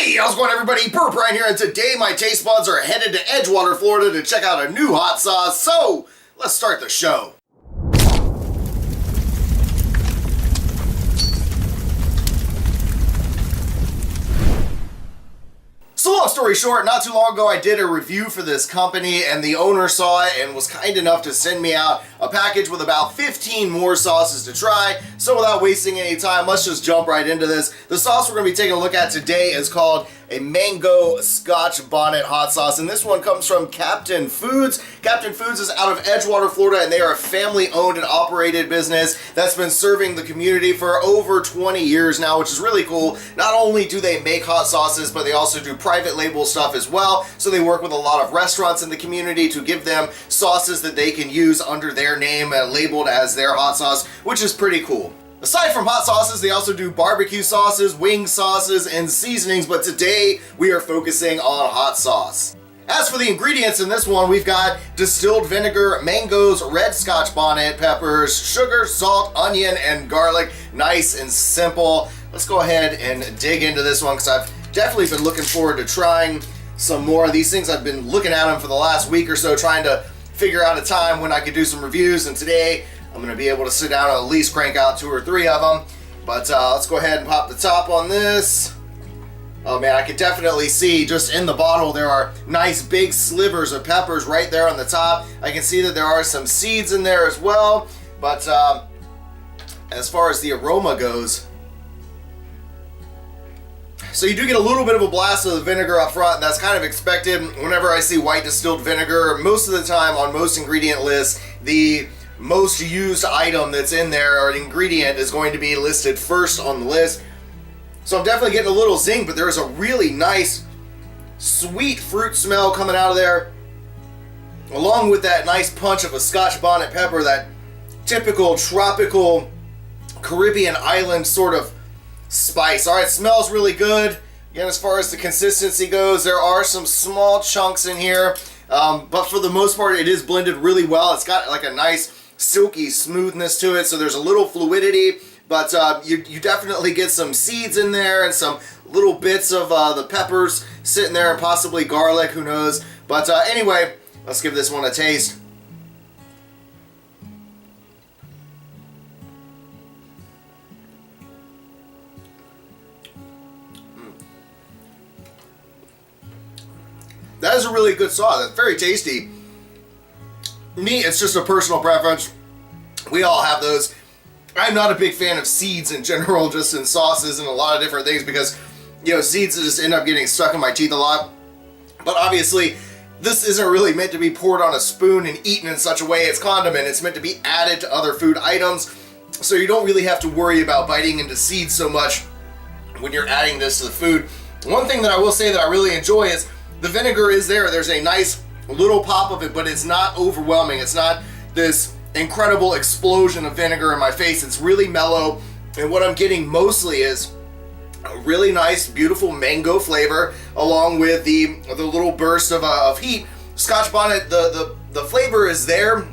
Hey, how's it going, everybody? BurntBrian here, and today my taste buds are headed to Edgewater, Florida to check out a new hot sauce. So, let's start the show. So long story short, not too long ago I did a review for this company and the owner saw it and was kind enough to send me out a package with about 15 more sauces to try. So without wasting any time, let's just jump right into this. The sauce we're going to be taking a look at today is called a mango Scotch Bonnet hot sauce, and this one comes from Captain Foods. Captain Foods is out of Edgewater, Florida, and they are a family-owned and operated business that's been serving the community for over 20 years now, which is really cool. Not only do they make hot sauces, but they also do private label stuff as well. So they work with a lot of restaurants in the community to give them sauces that they can use under their name labeled as their hot sauce, which is pretty cool. Aside from hot sauces, they also do barbecue sauces, wing sauces, and seasonings, but today we are focusing on hot sauce. As for the ingredients in this one, we've got distilled vinegar, mangoes, red Scotch bonnet, peppers, sugar, salt, onion, and garlic. Nice and simple. Let's go ahead and dig into this one because I've definitely been looking forward to trying some more of these things. I've been looking at them for the last week or so, trying to figure out a time when I could do some reviews, and today I'm going to be able to sit down and at least crank out 2 or 3 of them. But let's go ahead and pop the top on this. Oh man, I can definitely see just in the bottle there are nice big slivers of peppers right there on the top. I can see that there are some seeds in there as well. But as far as the aroma goes, so you do get a little bit of a blast of the vinegar up front, and that's kind of expected. Whenever I see white distilled vinegar, most of the time on most ingredient lists, the most used item that's in there or ingredient is going to be listed first on the list. So I'm definitely getting a little zing, but there is a really nice sweet fruit smell coming out of there, along with that nice punch of a Scotch bonnet pepper, that typical tropical Caribbean island sort of spice. All right, it smells really good. Again, as far as the consistency goes, there are some small chunks in here, but for the most part, it is blended really well. It's got like a nice silky smoothness to it, so there's a little fluidity, but you definitely get some seeds in there and some little bits of the peppers sitting there and possibly garlic, who knows. But anyway, let's give this one a taste. That is a really good sauce. It's very tasty. Me, it's just a personal preference. We all have those. I'm not a big fan of seeds in general, just in sauces and a lot of different things, because, you know, seeds just end up getting stuck in my teeth a lot. But obviously, this isn't really meant to be poured on a spoon and eaten in such a way. It's condiment. It's meant to be added to other food items, so you don't really have to worry about biting into seeds so much when you're adding this to the food. One thing that I will say that I really enjoy is the vinegar is there. There's a nice little pop of it, but it's not overwhelming. It's not this incredible explosion of vinegar in my face. It's really mellow, and what I'm getting mostly is a really nice, beautiful mango flavor, along with the little burst of heat. Scotch bonnet, the flavor is there.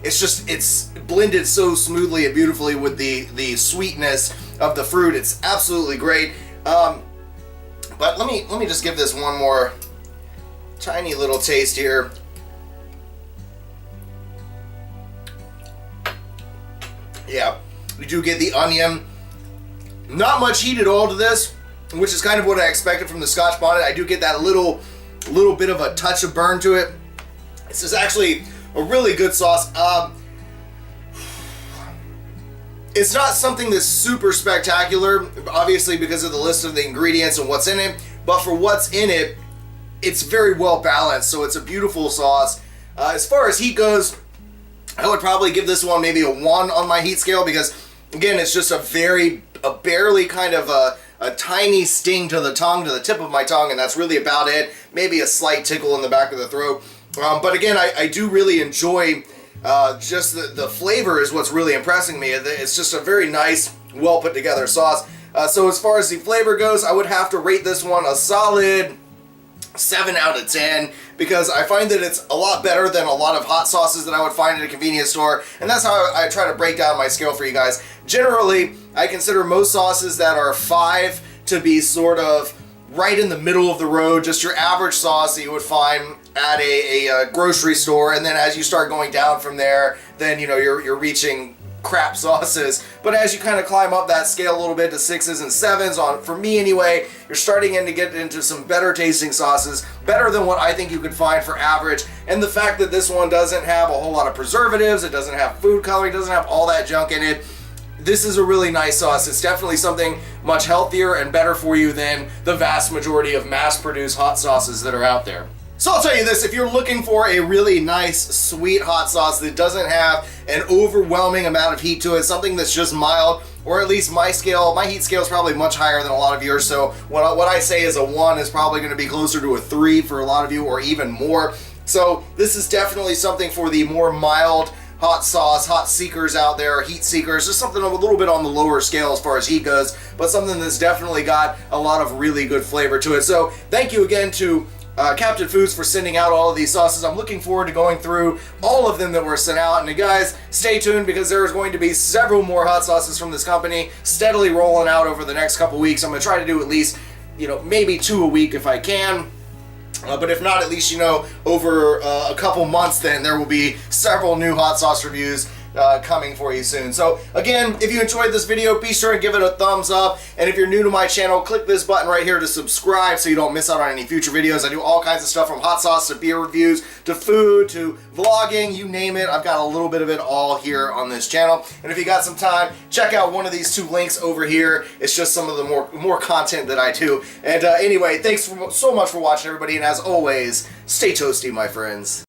It's blended so smoothly and beautifully with the sweetness of the fruit. It's absolutely great. But let me just give this one more tiny little taste here. Yeah, we do get the onion. Not much heat at all to this, which is kind of what I expected from the Scotch bonnet. I do get that little bit of a touch of burn to it. This is actually a really good sauce. It's not something that's super spectacular, obviously, because of the list of the ingredients and what's in it, but for what's in it, it's very well balanced, so it's a beautiful sauce. As far as heat goes, I would probably give this one maybe a 1 on my heat scale, because again, it's just a barely kind of a tiny sting to the tongue, to the tip of my tongue, and that's really about it. Maybe a slight tickle in the back of the throat. But again, I do really enjoy just the flavor is what's really impressing me. It's just a very nice, well put together sauce. So as far as the flavor goes, I would have to rate this one a solid 7 out of 10, because I find that it's a lot better than a lot of hot sauces that I would find at a convenience store, and that's how I try to break down my scale for you guys. Generally, I consider most sauces that are 5 to be sort of right in the middle of the road, just your average sauce that you would find at a grocery store. And then as you start going down from there, then you're reaching crap sauces. But as you kind of climb up that scale a little bit to 6s and 7s, for me anyway, you're starting to get into some better tasting sauces, better than what I think you could find for average. And the fact that this one doesn't have a whole lot of preservatives, it doesn't have food coloring, it doesn't have all that junk in it, this is a really nice sauce. It's definitely something much healthier and better for you than the vast majority of mass-produced hot sauces that are out there. So I'll tell you this, if you're looking for a really nice, sweet hot sauce that doesn't have an overwhelming amount of heat to it, something that's just mild, or at least my heat scale is probably much higher than a lot of yours, so what I say is a 1 is probably going to be closer to a 3 for a lot of you, or even more. So this is definitely something for the more mild hot sauce, hot seekers out there, heat seekers, just something a little bit on the lower scale as far as heat goes, but something that's definitely got a lot of really good flavor to it. So thank you again to Captain Foods for sending out all of these sauces. I'm looking forward to going through all of them that were sent out. And guys, stay tuned because there is going to be several more hot sauces from this company steadily rolling out over the next couple weeks. I'm going to try to do at least, maybe 2 a week if I can. But if not, at least, over a couple months, then there will be several new hot sauce reviews coming for you soon. So again, if you enjoyed this video, be sure and give it a thumbs up. And if you're new to my channel, click this button right here to subscribe so you don't miss out on any future videos. I do all kinds of stuff from hot sauce to beer reviews to food to vlogging, you name it. I've got a little bit of it all here on this channel. And if you got some time, check out one of these 2 links over here. It's just some of the more content that I do. And anyway, thanks so much for watching, everybody. And as always, stay toasty, my friends.